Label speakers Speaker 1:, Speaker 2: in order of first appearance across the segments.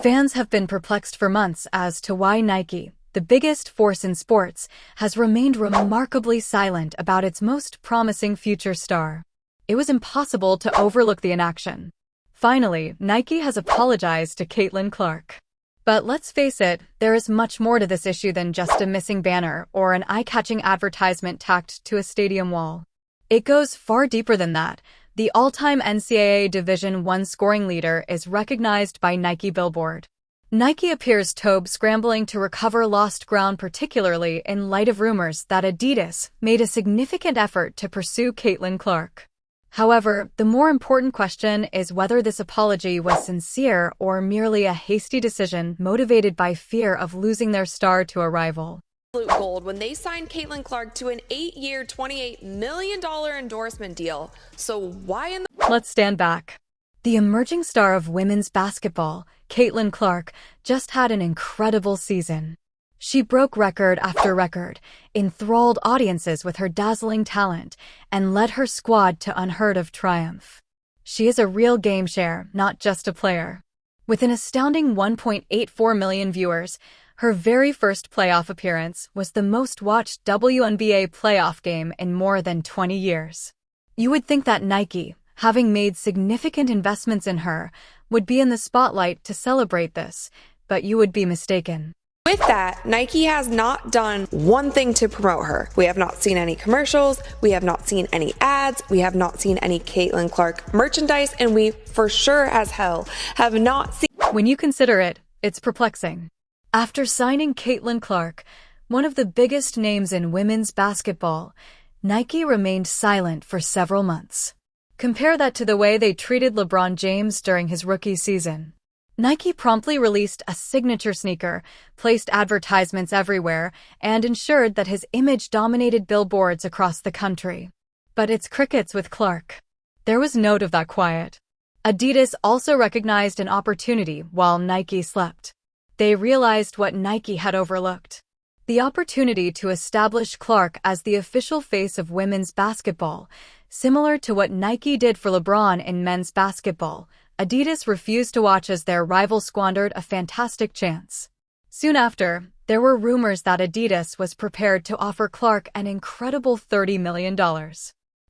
Speaker 1: Fans have been perplexed for months as to why Nike, the biggest force in sports, has remained remarkably silent about its most promising future star. It was impossible to overlook the inaction. Finally, Nike has apologized to Caitlin Clark. But let's face it, there is much more to this issue than just a missing banner or an eye-catching advertisement tacked to a stadium wall. It goes far deeper than that. The all-time NCAA Division I scoring leader is recognized by Nike Billboard. Nike appears scrambling to recover lost ground, particularly in light of rumors that Adidas made a significant effort to pursue Caitlin Clark. However, the more important question is whether this apology was sincere or merely a hasty decision motivated by fear of losing their star to a rival.
Speaker 2: Gold when they signed Caitlin Clark to an 8-year, $28 million endorsement deal. So why in the...
Speaker 1: Let's stand back. The emerging star of women's basketball, Caitlin Clark, just had an incredible season. She broke record after record, enthralled audiences with her dazzling talent, and led her squad to unheard-of triumph. She is a real game-changer, not just a player. With an astounding 1.84 million viewers, her very first playoff appearance was the most-watched WNBA playoff game in more than 20 years. You would think that Nike, having made significant investments in her, would be in the spotlight to celebrate this, but you would be mistaken.
Speaker 2: With that, Nike has not done one thing to promote her. We have not seen any commercials, we have not seen any ads, we have not seen any Caitlin Clark merchandise, and we for sure as hell have not seen...
Speaker 1: When you consider it, it's perplexing. After signing Caitlin Clark, one of the biggest names in women's basketball, Nike remained silent for several months. Compare that to the way they treated LeBron James during his rookie season. Nike promptly released a signature sneaker, placed advertisements everywhere, and ensured that his image dominated billboards across the country. But it's crickets with Clark. There was note of that quiet. Adidas also recognized an opportunity while Nike slept. They realized what Nike had overlooked. The opportunity to establish Clark as the official face of women's basketball, similar to what Nike did for LeBron in men's basketball. Adidas refused to watch as their rival squandered a fantastic chance. Soon after, there were rumors that Adidas was prepared to offer Clark an incredible $30 million.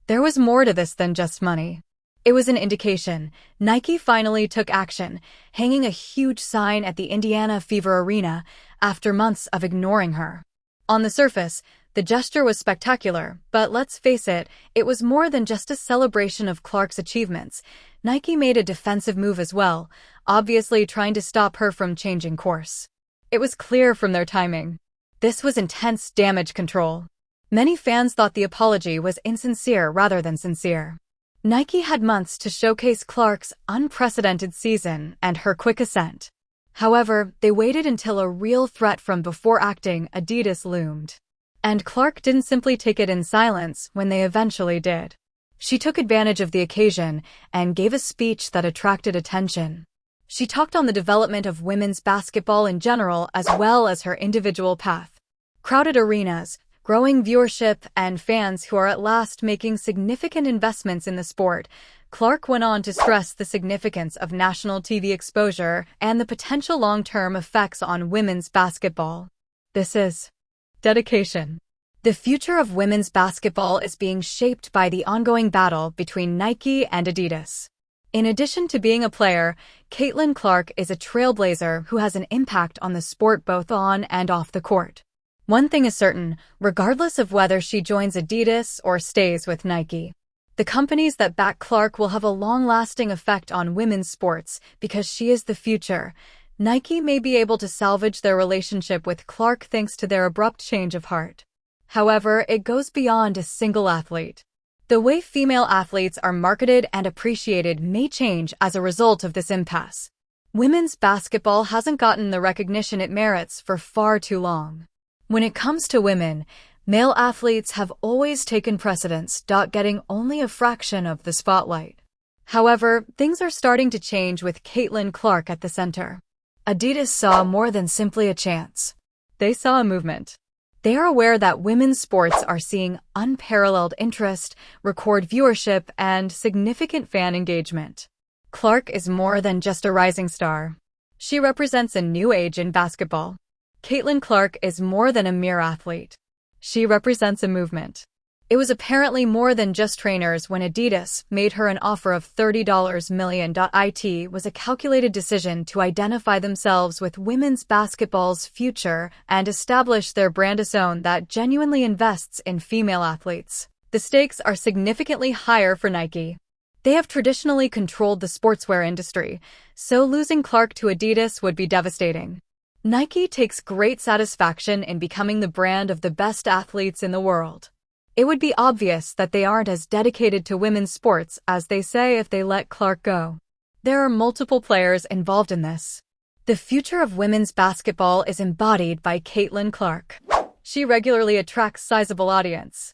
Speaker 1: There was more to this than just money. It was an indication. Nike finally took action, hanging a huge sign at the Indiana Fever Arena after months of ignoring her. On the surface, the gesture was spectacular, but let's face it, it was more than just a celebration of Clark's achievements. Nike made a defensive move as well, obviously trying to stop her from changing course. It was clear from their timing. This was intense damage control. Many fans thought the apology was insincere rather than sincere. Nike had months to showcase Clark's unprecedented season and her quick ascent. However, they waited until a real threat from before acting. Adidas loomed. And Clark didn't simply take it in silence when they eventually did. She took advantage of the occasion and gave a speech that attracted attention. She talked on the development of women's basketball in general as well as her individual path. Crowded arenas, growing viewership, and fans who are at last making significant investments in the sport, Clark went on to stress the significance of national TV exposure and the potential long-term effects on women's basketball. This is dedication. The future of women's basketball is being shaped by the ongoing battle between Nike and Adidas. In addition to being a player, Caitlin Clark is a trailblazer who has an impact on the sport both on and off the court. One thing is certain, regardless of whether she joins Adidas or stays with Nike, the companies that back Clark will have a long-lasting effect on women's sports because she is the future. Nike may be able to salvage their relationship with Clark thanks to their abrupt change of heart. However, it goes beyond a single athlete. The way female athletes are marketed and appreciated may change as a result of this impasse. Women's basketball hasn't gotten the recognition it merits for far too long. When it comes to women, male athletes have always taken precedence, getting only a fraction of the spotlight. However, things are starting to change with Caitlin Clark at the center. Adidas saw more than simply a chance. They saw a movement. They are aware that women's sports are seeing unparalleled interest, record viewership, and significant fan engagement. Clark is more than just a rising star. She represents a new age in basketball. Caitlin Clark is more than a mere athlete. She represents a movement. It was apparently more than just trainers when Adidas made her an offer of $30 million. It was a calculated decision to identify themselves with women's basketball's future and establish their brand as own that genuinely invests in female athletes. The stakes are significantly higher for Nike. They have traditionally controlled the sportswear industry, so losing Clark to Adidas would be devastating. Nike takes great satisfaction in becoming the brand of the best athletes in the world. It would be obvious that they aren't as dedicated to women's sports as they say if they let Clark go. There are multiple players involved in this. The future of women's basketball is embodied by Caitlin Clark. She regularly attracts sizable audience.